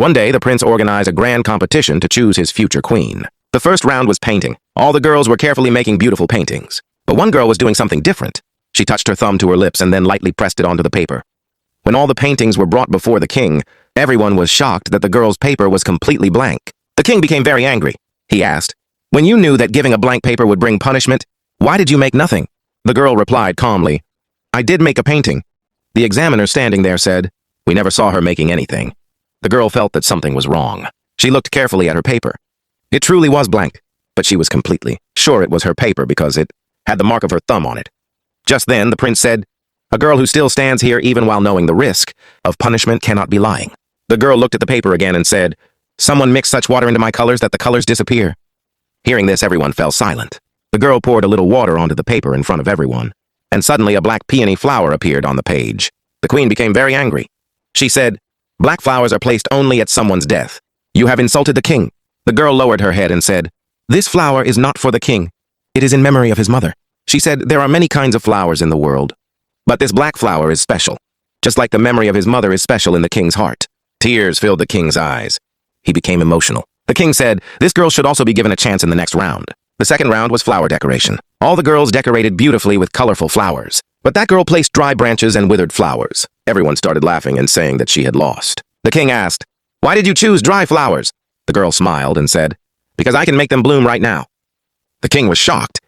One day, the prince organized a grand competition to choose his future queen. The first round was painting. All the girls were carefully making beautiful paintings. But one girl was doing something different. She touched her thumb to her lips and then lightly pressed it onto the paper. When all the paintings were brought before the king, everyone was shocked that the girl's paper was completely blank. The king became very angry. He asked, "When you knew that giving a blank paper would bring punishment, why did you make nothing?" The girl replied calmly, "I did make a painting." The examiner standing there said, "We never saw her making anything." The girl felt that something was wrong. She looked carefully at her paper. It truly was blank, but she was completely sure it was her paper because it had the mark of her thumb on it. Just then, the prince said, "A girl who still stands here even while knowing the risk of punishment cannot be lying." The girl looked at the paper again and said, "Someone mixed such water into my colors that the colors disappear." Hearing this, everyone fell silent. The girl poured a little water onto the paper in front of everyone, and suddenly a black peony flower appeared on the page. The queen became very angry. She said, "Black flowers are placed only at someone's death. You have insulted the king." The girl lowered her head and said, "This flower is not for the king. It is in memory of his mother." She said, "There are many kinds of flowers in the world, but this black flower is special, just like the memory of his mother is special in the king's heart." Tears filled the king's eyes. He became emotional. The king said, "This girl should also be given a chance in the next round." The second round was flower decoration. All the girls decorated beautifully with colorful flowers, but that girl placed dry branches and withered flowers. Everyone started laughing and saying that she had lost. The king asked, "Why did you choose dry flowers?" The girl smiled and said, "Because I can make them bloom right now." The king was shocked.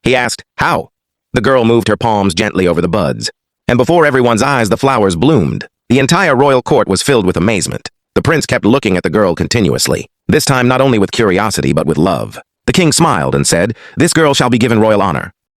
He asked, "How?" The girl moved her palms gently over the buds, and before everyone's eyes the flowers bloomed. The entire royal court was filled with amazement. The prince kept looking at the girl continuously, this time not only with curiosity but with love. The king smiled and said, "This girl shall be given royal honor."